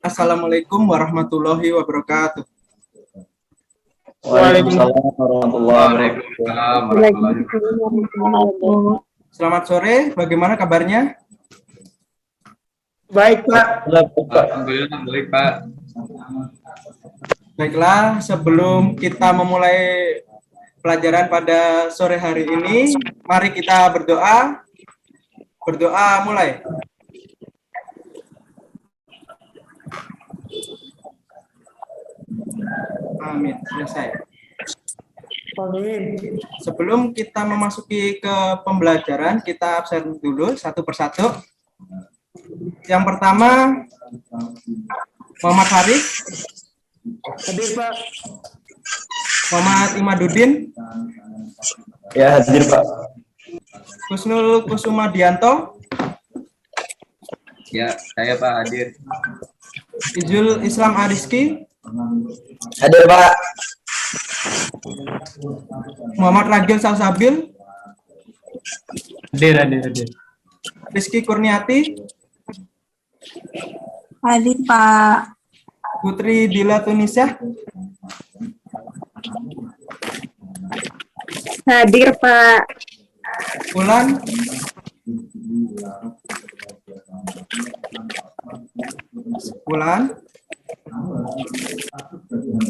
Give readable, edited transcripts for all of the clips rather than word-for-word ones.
Assalamualaikum warahmatullahi wabarakatuh. Waalaikumsalam warahmatullahi wabarakatuh. Selamat sore, bagaimana kabarnya? Baik, Pak. Alhamdulillah, baik, Pak. Baiklah, sebelum kita memulai pelajaran pada sore hari ini, mari kita berdoa. Berdoa mulai. Amin, selesai. Sebelum kita memasuki ke pembelajaran, kita absen dulu satu persatu. Yang pertama, Muhammad Haris. Hadir, Pak. Muhammad Imaduddin. Ya, hadir, Pak. Kusnul Kusumadianto. Ya, saya Pak hadir. Izul Islam Ariski. Hadir, Pak. Muhammad Ragil Salsabil. Hadir. Rizky Kurniati. Hadir, Pak. Putri Dila Tunisia. Hadir, Pak. Ulan.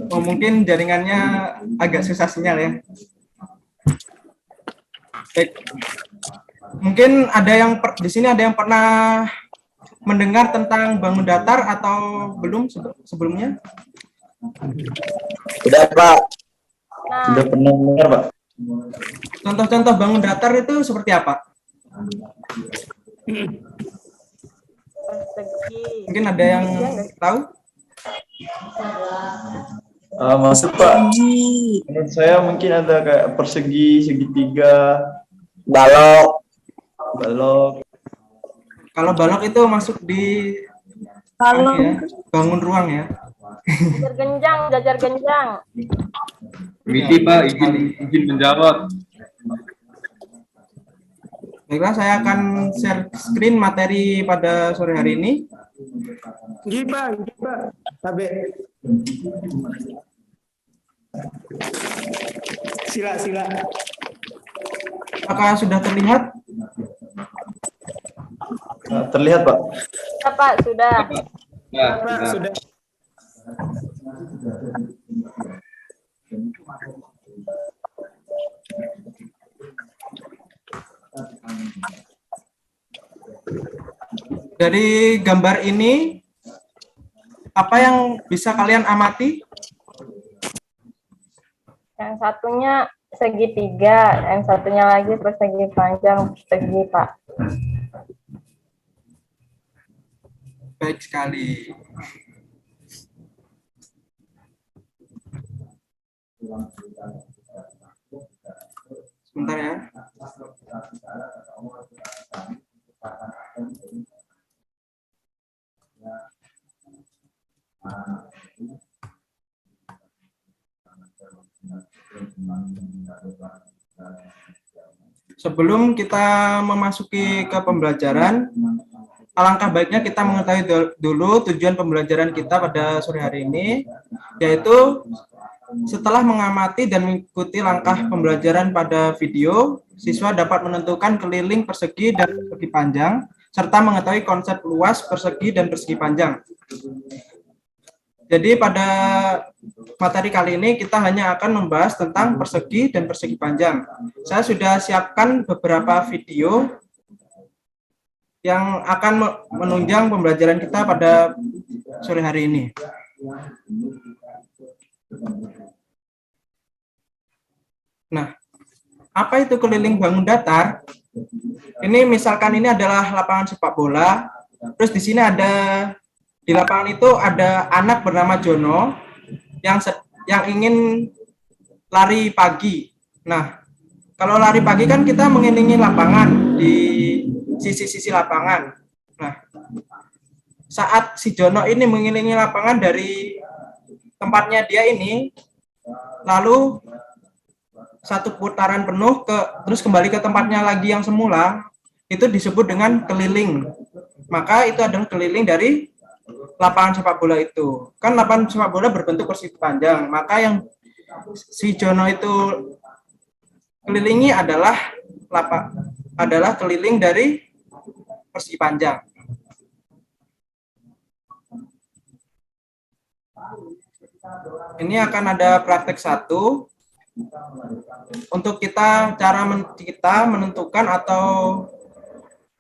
Oh, mungkin jaringannya agak susah sinyal ya. Baik. Mungkin ada yang di sini ada yang pernah mendengar tentang bangun datar atau belum sebelumnya? Sudah, Pak. Sudah pernah dengar, Pak. Contoh-contoh bangun datar itu seperti apa? Mungkin ada yang tahu? Maksud, Pak, menurut saya mungkin ada kayak persegi, segitiga, balok. Kalau balok itu masuk di ya, bangun ruang ya. Jajar genjang. Miti, Pak, izin menjawab. Baiklah, saya akan share screen materi pada sore hari ini. Pak. Tabe. Sila. Apakah sudah terlihat? Terlihat, Pak. Ya, Pak, sudah. Pak, sudah. Dari gambar ini, apa yang bisa kalian amati? Yang satunya segitiga, yang satunya lagi persegi panjang, persegi, Pak. Baik sekali. Sebentar ya. Sebelum kita memasuki ke pembelajaran, alangkah baiknya kita mengetahui dulu tujuan pembelajaran kita pada sore hari ini, yaitu setelah mengamati dan mengikuti langkah pembelajaran pada video, siswa dapat menentukan keliling persegi dan persegi panjang, serta mengetahui konsep luas persegi dan persegi panjang. Jadi pada materi kali ini kita hanya akan membahas tentang persegi dan persegi panjang. Saya sudah siapkan beberapa video yang akan menunjang pembelajaran kita pada sore hari ini. Nah, apa itu keliling bangun datar? Ini misalkan ini adalah lapangan sepak bola. Terus di sini di lapangan itu ada anak bernama Jono yang ingin lari pagi. Nah, kalau lari pagi kan kita mengelilingi lapangan di sisi-sisi lapangan. Nah, saat si Jono ini mengelilingi lapangan dari tempatnya dia ini, lalu satu putaran penuh terus kembali ke tempatnya lagi yang semula, itu disebut dengan keliling. Maka itu adalah keliling dari lapangan sepak bola itu. Kan lapangan sepak bola berbentuk persegi panjang, maka yang si Jono itu kelilingi adalah keliling dari persegi panjang. Ini akan ada praktek 1 untuk kita menentukan atau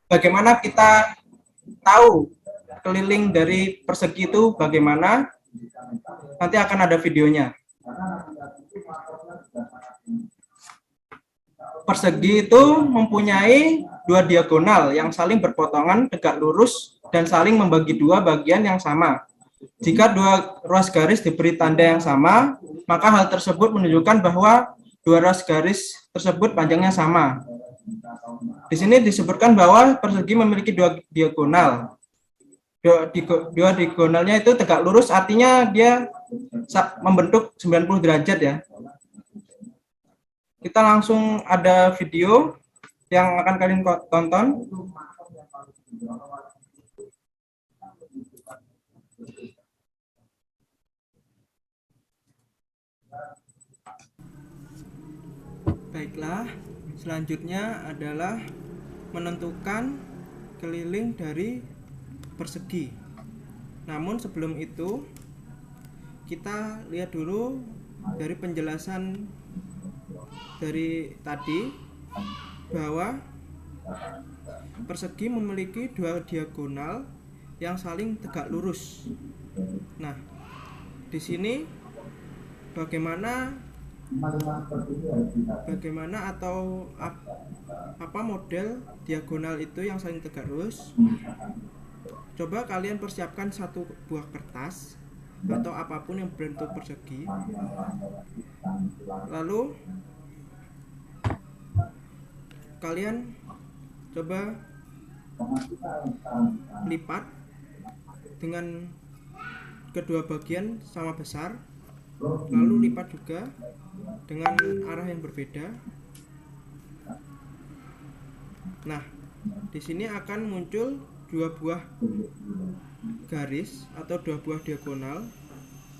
bagaimana kita tahu keliling dari persegi itu bagaimana. Nanti akan ada videonya. Persegi itu mempunyai 2 diagonal yang saling berpotongan tegak lurus dan saling membagi 2 bagian yang sama. Jika 2 ruas garis diberi tanda yang sama, maka hal tersebut menunjukkan bahwa 2 ruas garis tersebut panjangnya sama. Di sini disebutkan bahwa persegi memiliki 2 diagonal. 2 diagonalnya itu tegak lurus, artinya dia membentuk 90 derajat ya. Kita langsung ada video yang akan kalian tonton. Baiklah, selanjutnya adalah menentukan keliling dari persegi. Namun sebelum itu kita lihat dulu dari penjelasan dari tadi bahwa persegi memiliki 2 diagonal yang saling tegak lurus. Nah, di sini bagaimana atau apa model diagonal itu yang saling tegak lurus? Coba kalian persiapkan 1 buah kertas atau apapun yang berbentuk persegi. Lalu kalian coba lipat dengan kedua bagian sama besar, lalu lipat juga dengan arah yang berbeda. Nah, di sini akan muncul 2 buah garis atau 2 buah diagonal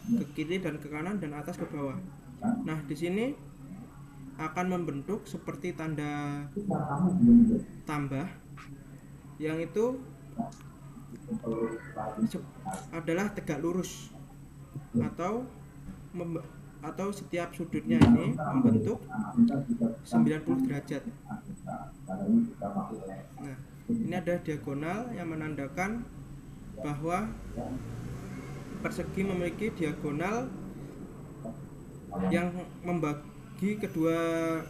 ke kiri dan ke kanan dan atas ke bawah. Nah, di sini akan membentuk seperti tanda tambah yang itu adalah tegak lurus atau setiap sudutnya ini membentuk 90 derajat. Nah, ini ada diagonal yang menandakan bahwa persegi memiliki diagonal yang membagi kedua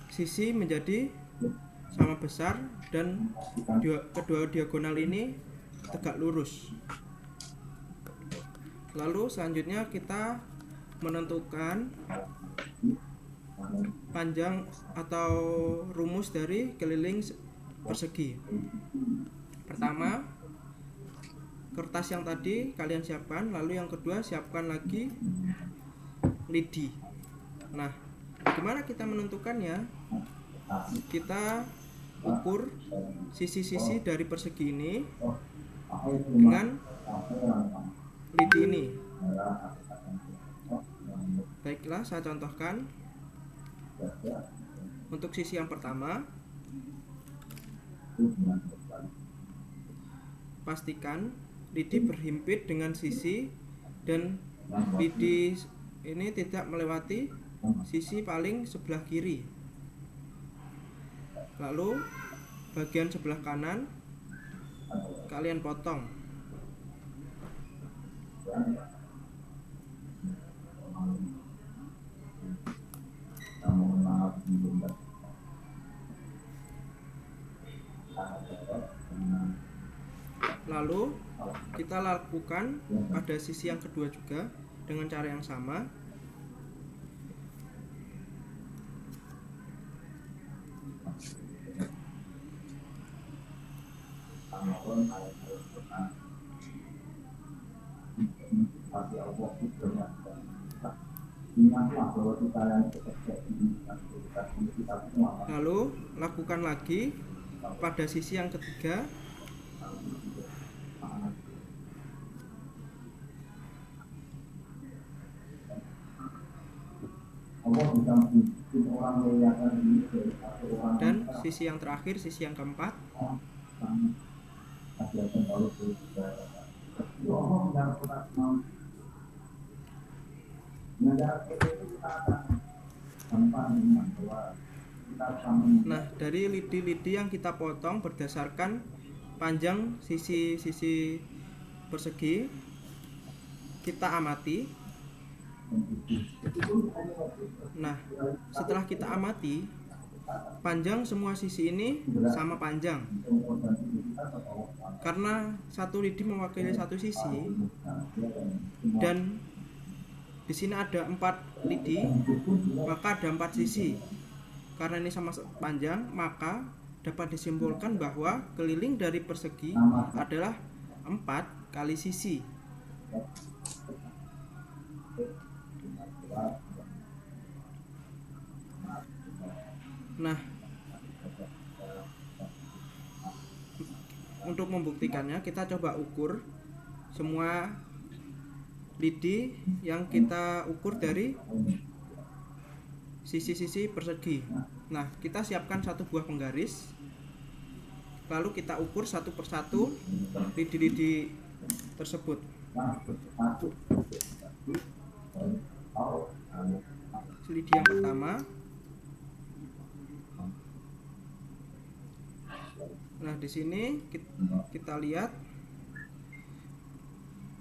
sisi menjadi sama besar dan kedua diagonal ini tegak lurus. Lalu selanjutnya kita menentukan panjang atau rumus dari keliling persegi. Pertama, kertas yang tadi kalian siapkan, lalu yang kedua siapkan lagi lidi. Nah, bagaimana kita menentukannya? Kita ukur sisi-sisi dari persegi ini dengan lidi ini. Baiklah, saya contohkan. Untuk sisi yang pertama, pastikan lidi berhimpit dengan sisi dan lidi ini tidak melewati sisi paling sebelah kiri. Lalu bagian sebelah kanan kalian potong. Lalu kita lakukan pada sisi yang kedua juga dengan cara yang sama. Lalu lakukan lagi pada sisi yang ketiga. Dan sisi yang terakhir, sisi yang keempat. Nah, dari lidi-lidi yang kita potong berdasarkan panjang sisi-sisi persegi, kita amati. Nah, setelah kita amati, panjang semua sisi ini sama panjang. Karena satu lidi mewakili satu sisi, dan di sini ada 4 lidi, maka ada 4 sisi. Karena ini sama panjang, maka dapat disimpulkan bahwa keliling dari persegi adalah 4 kali sisi. Nah, untuk membuktikannya kita coba ukur semua lidi yang kita ukur dari sisi-sisi persegi. Nah, kita siapkan satu buah penggaris, lalu kita ukur satu persatu lidi-lidi tersebut. Lidi yang pertama. Nah, di sini kita lihat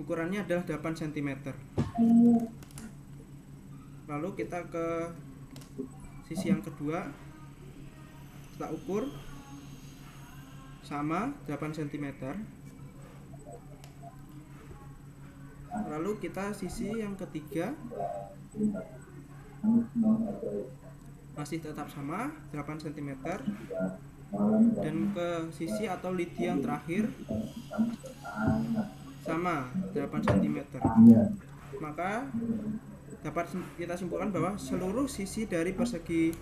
ukurannya adalah 8 cm. Lalu kita ke sisi yang kedua, kita ukur sama 8 cm. Lalu kita sisi yang ketiga masih tetap sama 8 cm. Dan ke sisi atau lidi yang terakhir sama 8 cm. Maka dapat kita simpulkan bahwa seluruh sisi dari persegi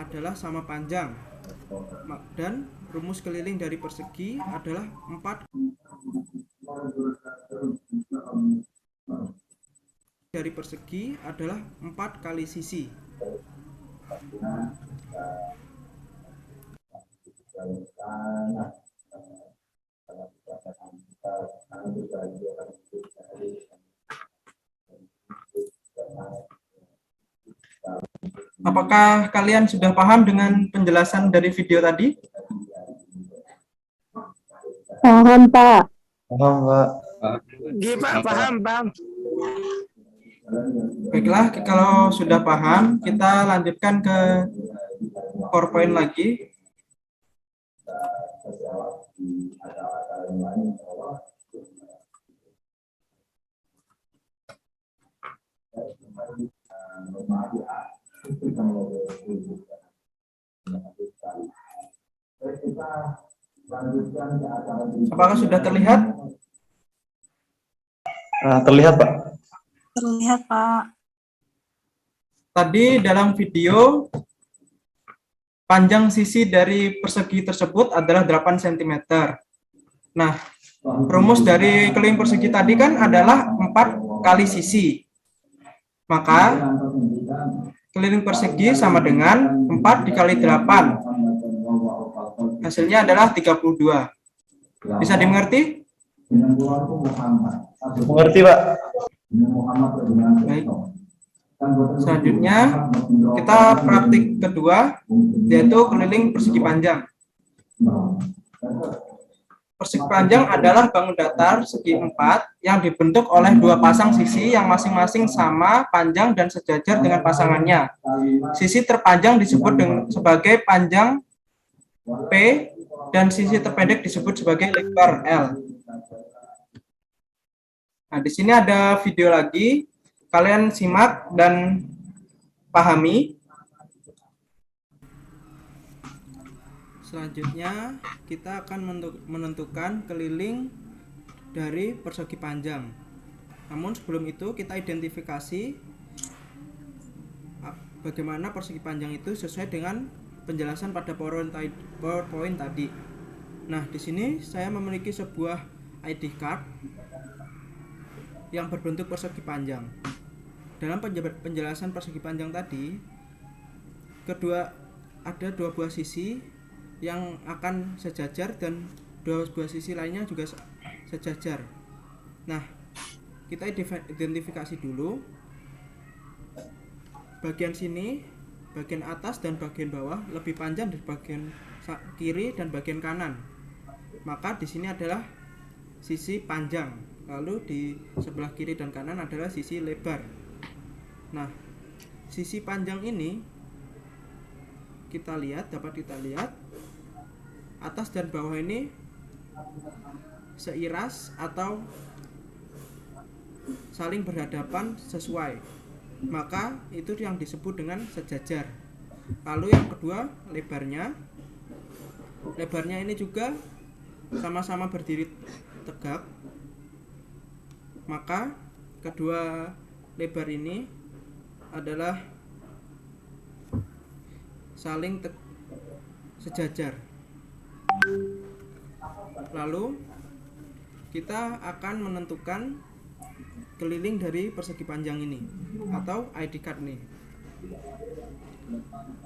adalah sama panjang, dan rumus keliling dari persegi adalah 4 dari persegi adalah 4 kali sisi. Apakah kalian sudah paham dengan penjelasan dari video tadi? Paham, Pak. Paham, Pak. Nggih, Pak, paham, Bang. Baiklah, kalau sudah paham, kita lanjutkan ke PowerPoint lagi. Apakah sudah terlihat? Terlihat, Pak. Terlihat, Pak. Tadi dalam video, panjang sisi dari persegi tersebut adalah 8 cm. Nah, rumus dari keliling persegi tadi kan adalah 4 kali sisi. Maka, keliling persegi sama dengan 4 dikali 8. Hasilnya adalah 32. Bisa dimengerti? Mengerti, Pak. Baik. Selanjutnya, kita praktik kedua, yaitu keliling persegi panjang. Persegi panjang adalah bangun datar segi 4 yang dibentuk oleh 2 pasang sisi yang masing-masing sama panjang dan sejajar dengan pasangannya. Sisi terpanjang disebut sebagai panjang P dan sisi terpendek disebut sebagai lebar L. Nah, di sini ada video lagi. Kalian simak dan pahami. Selanjutnya, kita akan menentukan keliling dari persegi panjang. Namun sebelum itu, kita identifikasi bagaimana persegi panjang itu sesuai dengan penjelasan pada PowerPoint tadi. Nah, di sini saya memiliki sebuah ID card yang berbentuk persegi panjang. dalam penjelasan persegi panjang tadi, ada dua buah sisi yang akan sejajar dan dua buah sisi lainnya juga sejajar. Nah, kita identifikasi dulu bagian sini, bagian atas dan bagian bawah lebih panjang dari bagian kiri dan bagian kanan. Maka di sini adalah sisi panjang, lalu di sebelah kiri dan kanan adalah sisi lebar. Nah, sisi panjang ini dapat kita lihat atas dan bawah ini seiras atau saling berhadapan sesuai, maka itu yang disebut dengan sejajar. Lalu yang kedua, lebarnya ini juga sama-sama berdiri tegak, maka kedua lebar ini adalah saling sejajar. Lalu kita akan menentukan keliling dari persegi panjang ini atau ID card ini.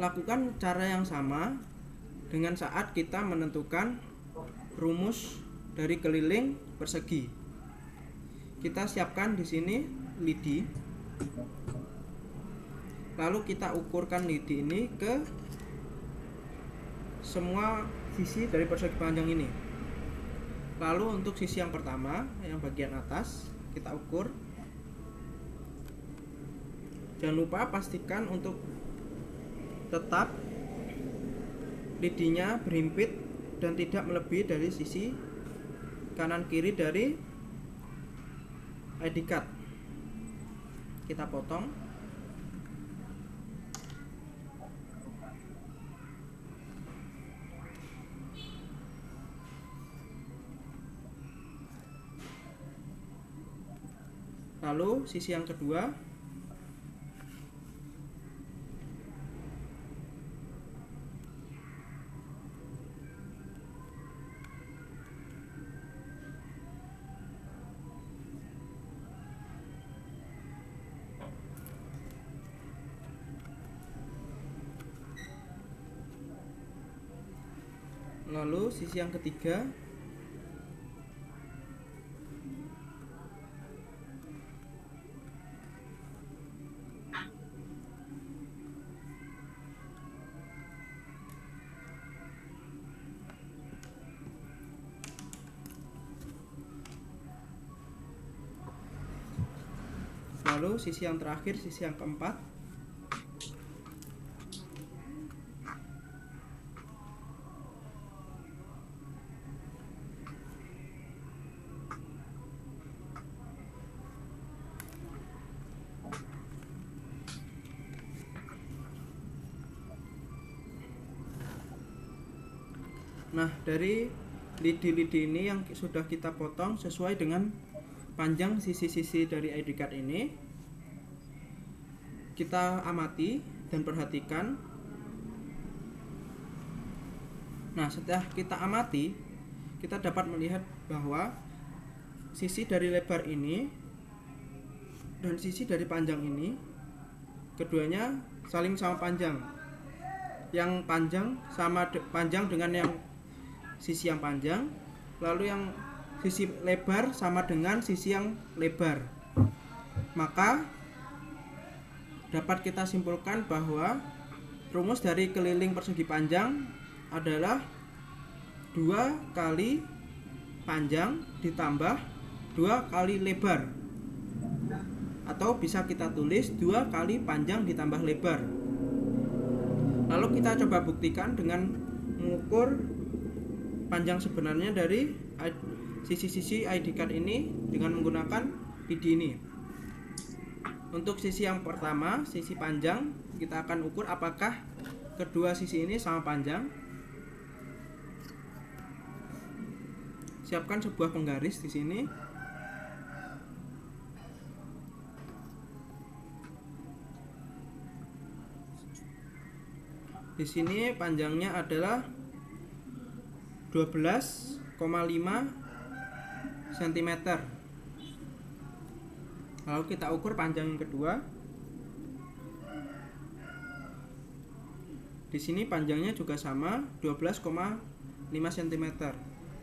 Lakukan cara yang sama dengan saat kita menentukan rumus dari keliling persegi. Kita siapkan di sini lidi. Lalu kita ukurkan lidi ini ke semua sisi dari persegi panjang ini. Lalu untuk sisi yang pertama, yang bagian atas, kita ukur. Jangan lupa pastikan untuk tetap lidinya berhimpit dan tidak melebihi dari sisi kanan kiri dari ID card. Kita potong. Lalu sisi yang kedua, lalu sisi yang ketiga, lalu sisi yang terakhir, sisi yang keempat. Nah, dari lidi-lidi ini yang sudah kita potong sesuai dengan panjang sisi-sisi dari ID card ini, kita amati dan perhatikan. Nah, setelah kita amati, kita dapat melihat bahwa sisi dari lebar ini dan sisi dari panjang ini keduanya saling sama panjang. Yang panjang sama panjang dengan yang sisi yang panjang, lalu yang sisi lebar sama dengan sisi yang lebar. Maka dapat kita simpulkan bahwa rumus dari keliling persegi panjang adalah 2 kali panjang ditambah 2 kali lebar, atau bisa kita tulis 2 kali panjang ditambah lebar. Lalu kita coba buktikan dengan mengukur panjang sebenarnya dari sisi-sisi ID card ini dengan menggunakan lidi ini. Untuk sisi yang pertama, sisi panjang, kita akan ukur apakah kedua sisi ini sama panjang. Siapkan sebuah penggaris di sini. Di sini panjangnya adalah 12,5 cm. Lalu kita ukur panjang yang kedua. Di sini panjangnya juga sama 12,5 cm.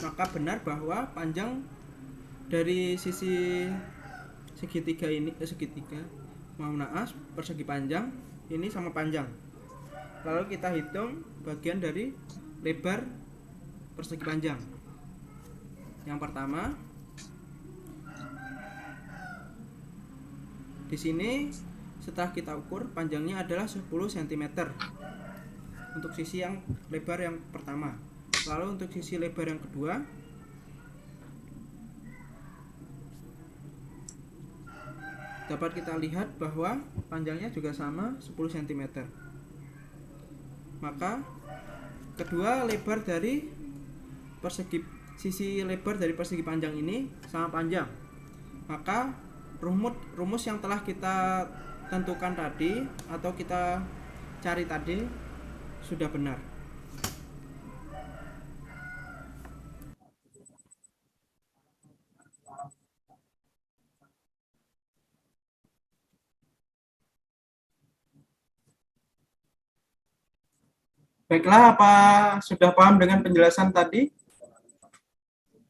Maka benar bahwa panjang dari sisi segitiga ini persegi panjang ini sama panjang. Lalu kita hitung bagian dari lebar persegi panjang. Yang pertama, di sini setelah kita ukur panjangnya adalah 10 cm untuk sisi yang lebar yang pertama. Lalu untuk sisi lebar yang kedua dapat kita lihat bahwa panjangnya juga sama 10 cm. Maka kedua lebar dari sisi lebar dari persegi panjang ini sama panjang. Maka rumus yang telah kita tentukan tadi atau kita cari tadi sudah benar. Baiklah, apa sudah paham dengan penjelasan tadi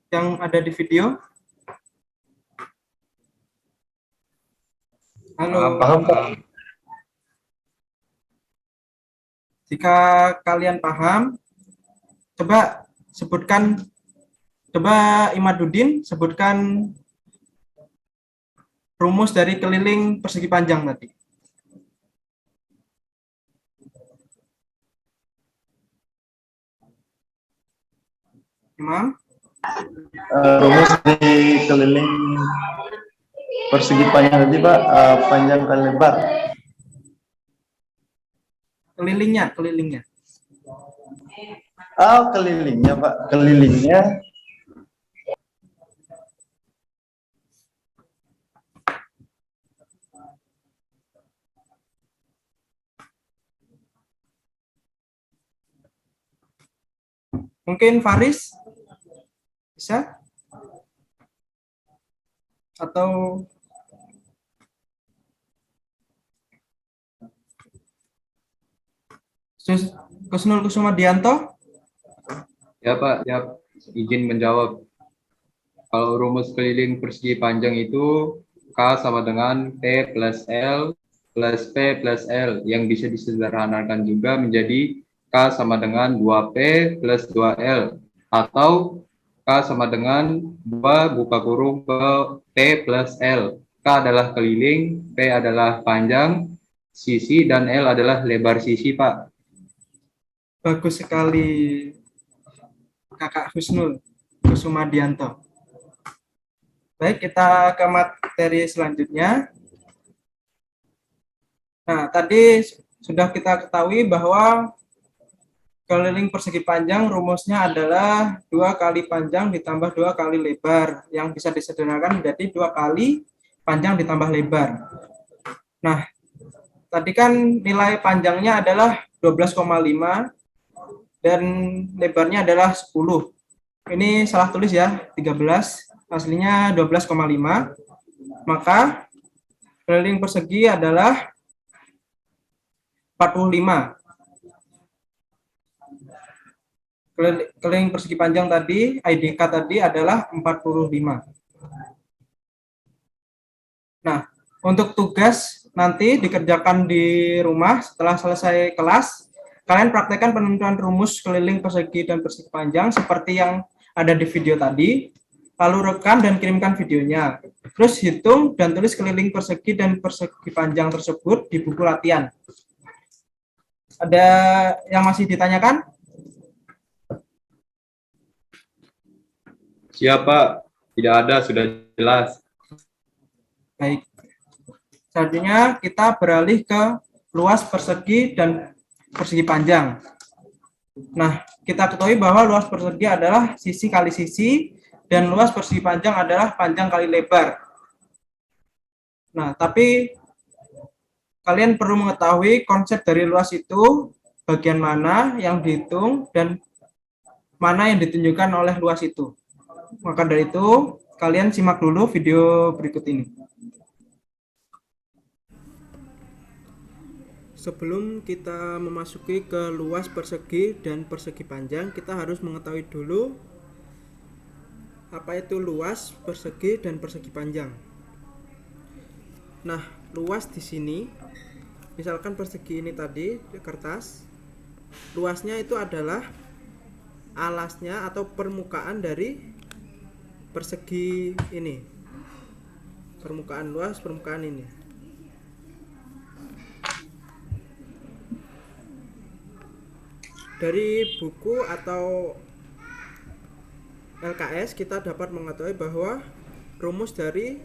yang ada di video? Halo. Paham, Pak. Jika kalian paham, coba Imaduddin sebutkan rumus dari keliling persegi panjang tadi. Imam? Rumus di keliling persegi panjang tadi, Pak, panjang kali lebar. Kelilingnya. Kelilingnya, Pak. Kelilingnya Mungkin Faris bisa? Atau Kusnul Kusumadianto? Ya Pak, ya izin menjawab. Kalau rumus keliling persegi panjang itu K sama dengan P plus L plus P plus L yang bisa disederhanakan juga menjadi K sama dengan 2P plus 2L atau K sama dengan 2 buka kurung ke P plus L. K adalah keliling, P adalah panjang sisi, dan L adalah lebar sisi, Pak. Bagus sekali, Kakak Husnul Kusumadianto. Baik, kita ke materi selanjutnya. Nah, tadi sudah kita ketahui bahwa keliling persegi panjang rumusnya adalah 2 kali panjang ditambah 2 kali lebar, yang bisa disederhanakan menjadi 2 kali panjang ditambah lebar. Nah, tadi kan nilai panjangnya adalah 12,5 dan lebarnya adalah 10. Ini salah tulis ya, 13, aslinya 12,5. Maka keliling persegi adalah 45. Keliling persegi panjang tadi, IDK tadi adalah 45. Nah, untuk tugas nanti dikerjakan di rumah setelah selesai kelas, kalian praktekkan penentuan rumus keliling persegi dan persegi panjang seperti yang ada di video tadi, lalu rekam dan kirimkan videonya. Terus hitung dan tulis keliling persegi dan persegi panjang tersebut di buku latihan. Ada yang masih ditanyakan? Siapa? Tidak ada, sudah jelas. Baik. Selanjutnya kita beralih ke luas persegi dan persegi panjang. Nah, kita ketahui bahwa luas persegi adalah sisi kali sisi dan luas persegi panjang adalah panjang kali lebar. Nah, tapi kalian perlu mengetahui konsep dari luas itu, bagian mana yang dihitung dan mana yang ditunjukkan oleh luas itu. Maka dari itu, kalian simak dulu video berikut ini. sebelum kita memasuki ke luas persegi dan persegi panjang, kita harus mengetahui dulu apa itu luas, persegi, dan persegi panjang. Nah, luas di sini, misalkan persegi ini tadi di kertas, luasnya itu adalah alasnya atau permukaan dari persegi ini, permukaan luas, permukaan ini. Dari buku atau LKS kita dapat mengetahui bahwa rumus dari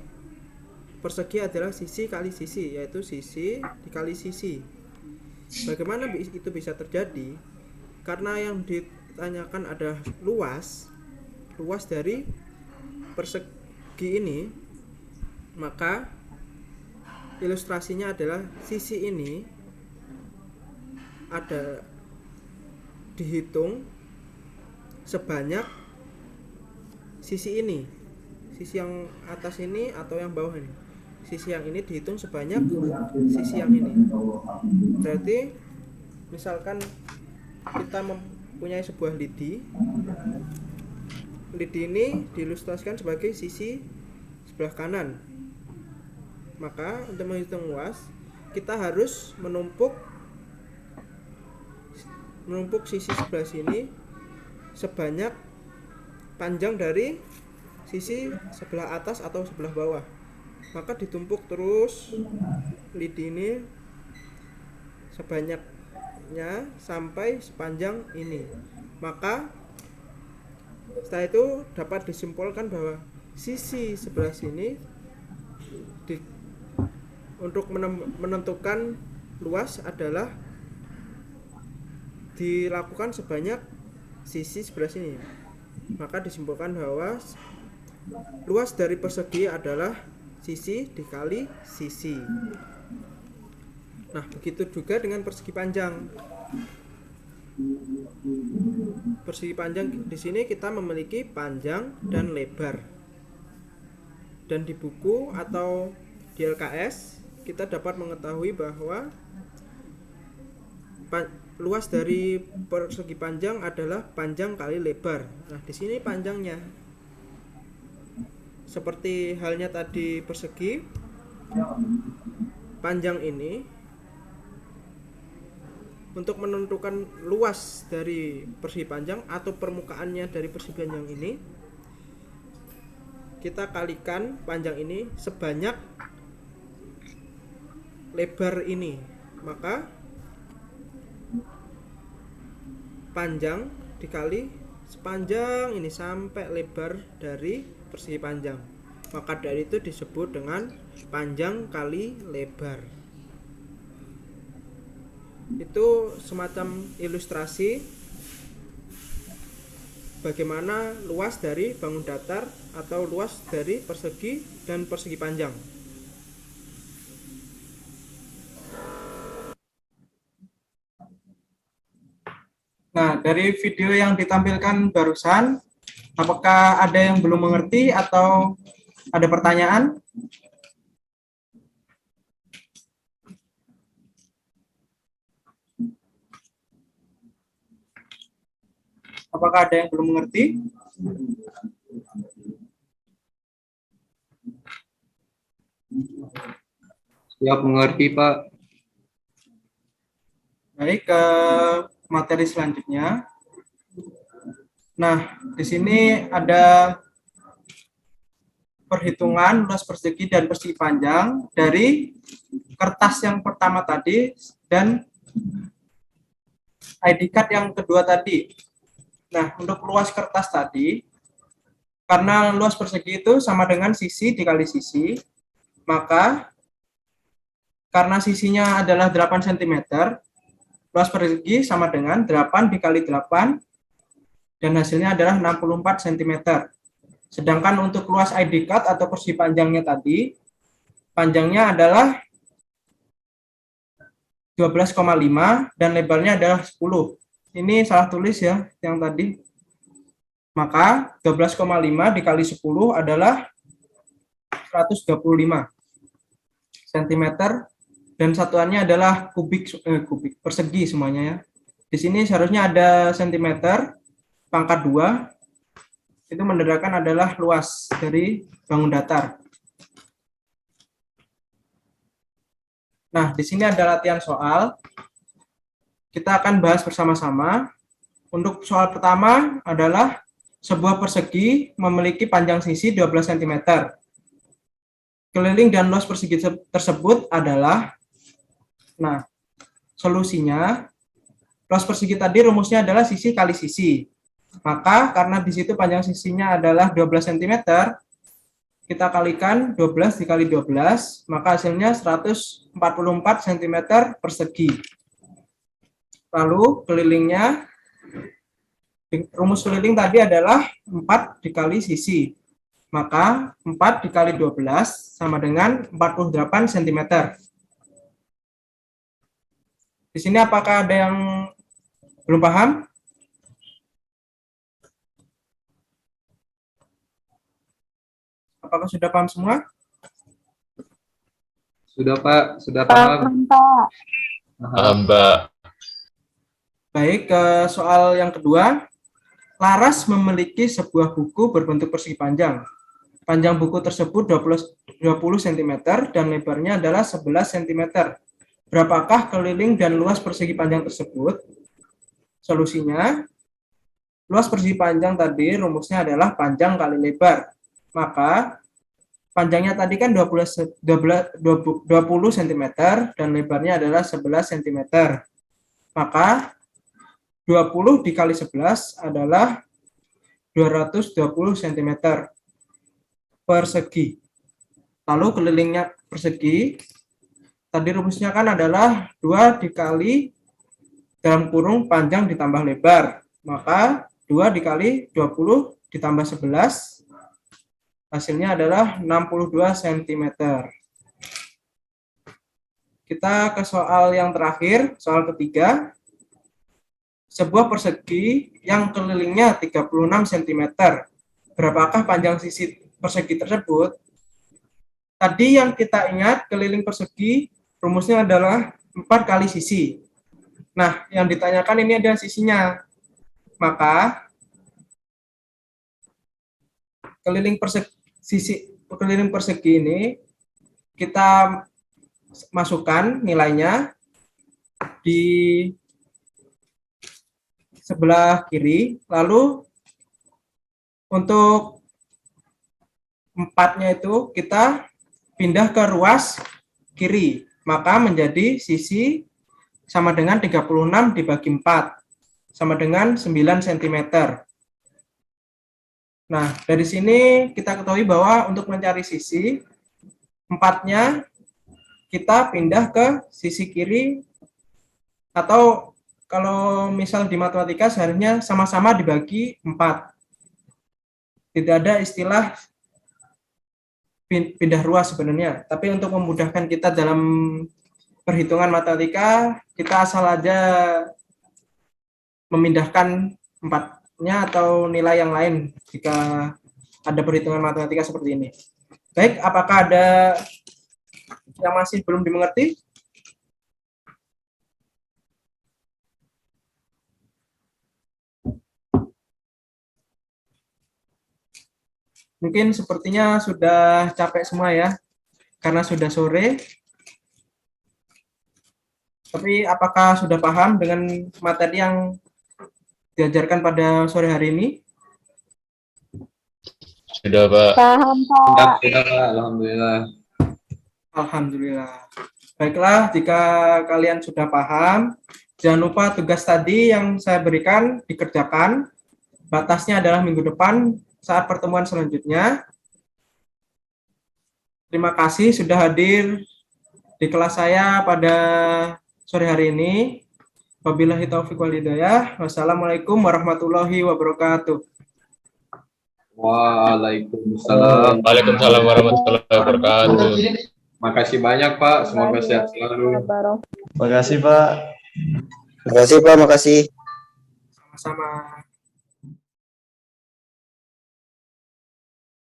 persegi adalah sisi kali sisi, yaitu sisi dikali sisi. Bagaimana itu bisa terjadi? Karena yang ditanyakan adalah luas dari persegi ini, maka ilustrasinya adalah sisi ini ada dihitung sebanyak sisi ini, sisi yang atas ini atau yang bawah ini. Sisi yang ini dihitung sebanyak sisi yang ini. Berarti misalkan kita mempunyai sebuah lidi. Lidi ini diilustrasikan sebagai sisi sebelah kanan. Maka untuk menghitung luas, kita harus menumpuk sisi sebelah sini sebanyak panjang dari sisi sebelah atas atau sebelah bawah. Maka ditumpuk terus lidi ini sebanyaknya sampai sepanjang ini. Maka setelah itu dapat disimpulkan bahwa sisi sebelah sini untuk menentukan luas adalah dilakukan sebanyak sisi sebelah sini. Maka disimpulkan bahwa luas dari persegi adalah sisi dikali sisi. Nah, begitu juga dengan persegi panjang. Persegi panjang di sini kita memiliki panjang dan lebar. Dan di buku atau di LKS kita dapat mengetahui bahwa luas dari persegi panjang adalah panjang kali lebar. Nah, di sini panjangnya seperti halnya tadi persegi, panjang ini untuk menentukan luas dari persegi panjang atau permukaannya dari persegi panjang ini, kita kalikan panjang ini sebanyak lebar ini. Maka panjang dikali sepanjang ini sampai lebar dari persegi panjang, maka dari itu disebut dengan panjang kali lebar. Itu semacam ilustrasi bagaimana luas dari bangun datar atau luas dari persegi dan persegi panjang. Nah, dari video yang ditampilkan barusan, apakah ada yang belum mengerti atau ada pertanyaan? Apakah ada yang belum mengerti? Siap mengerti, Pak. Baik, ke materi selanjutnya. Nah, di sini ada perhitungan luas persegi dan persegi panjang dari kertas yang pertama tadi dan ID card yang kedua tadi. Nah, untuk luas kertas tadi, karena luas persegi itu sama dengan sisi dikali sisi, maka karena sisinya adalah 8 cm, luas persegi sama dengan 8 dikali 8, dan hasilnya adalah 64 cm. Sedangkan untuk luas ID card atau persegi panjangnya tadi, panjangnya adalah 12,5 dan lebarnya adalah 10. Ini salah tulis ya yang tadi. Maka 12,5 dikali 10 adalah 125 cm dan satuannya adalah kubik persegi semuanya ya. Di sini seharusnya ada sentimeter pangkat 2, itu menandakan adalah luas dari bangun datar. Nah, di sini ada latihan soal. Kita akan bahas bersama-sama. Untuk soal pertama adalah sebuah persegi memiliki panjang sisi 12 cm. Keliling dan luas persegi tersebut adalah, nah, solusinya, luas persegi tadi rumusnya adalah sisi kali sisi. Maka karena di situ panjang sisinya adalah 12 cm, kita kalikan 12 dikali 12, maka hasilnya 144 cm persegi. Lalu kelilingnya, rumus keliling tadi adalah 4 dikali sisi. Maka 4 dikali 12 sama dengan 48 cm. Di sini apakah ada yang belum paham? Apakah sudah paham semua? Sudah Pak, sudah paham. Pak. Paham, Mbak. Baik, ke soal yang kedua. Laras memiliki sebuah buku berbentuk persegi panjang. Panjang buku tersebut 20 cm dan lebarnya adalah 11 cm. Berapakah keliling dan luas persegi panjang tersebut? Solusinya, luas persegi panjang tadi rumusnya adalah panjang kali lebar. Maka panjangnya tadi kan 20 cm dan lebarnya adalah 11 cm. Maka 20 dikali 11 adalah 220 cm persegi. Lalu kelilingnya persegi, tadi rumusnya kan adalah 2 dikali dalam kurung panjang ditambah lebar. Maka 2 dikali 20 ditambah 11, hasilnya adalah 62 cm. Kita ke soal yang terakhir, soal ketiga. Sebuah persegi yang kelilingnya 36 cm. Berapakah panjang sisi persegi tersebut? Tadi yang kita ingat, keliling persegi rumusnya adalah 4 kali sisi. Nah, yang ditanyakan ini adalah sisinya. Maka keliling persegi ini kita masukkan nilainya di sebelah kiri, lalu untuk 4-nya itu kita pindah ke ruas kiri, maka menjadi sisi sama dengan 36 dibagi 4, sama dengan 9 cm. Nah, dari sini kita ketahui bahwa untuk mencari sisi, 4-nya kita pindah ke sisi kiri, atau kalau misal di matematika seharusnya sama-sama dibagi 4. Tidak ada istilah pindah ruas sebenarnya. Tapi untuk memudahkan kita dalam perhitungan matematika, kita asal aja memindahkan 4-nya atau nilai yang lain jika ada perhitungan matematika seperti ini. Baik, apakah ada yang masih belum dimengerti? Mungkin sepertinya sudah capek semua ya, karena sudah sore. Tapi apakah sudah paham dengan materi yang diajarkan pada sore hari ini? Sudah, Pak. Paham, Pak. Sudah Pak, alhamdulillah. Alhamdulillah. Baiklah, jika kalian sudah paham, jangan lupa tugas tadi yang saya berikan dikerjakan. Batasnya adalah minggu depan saat pertemuan selanjutnya. Terima kasih sudah hadir di kelas saya pada sore hari ini. Wabillahi taufiq wal hidayah. Wassalamualaikum warahmatullahi wabarakatuh. Waalaikumsalam. Waalaikumsalam warahmatullahi wabarakatuh. Makasih banyak Pak, semoga sehat selalu. Terima kasih, Pak. Terima kasih Pak, makasih. Sama-sama.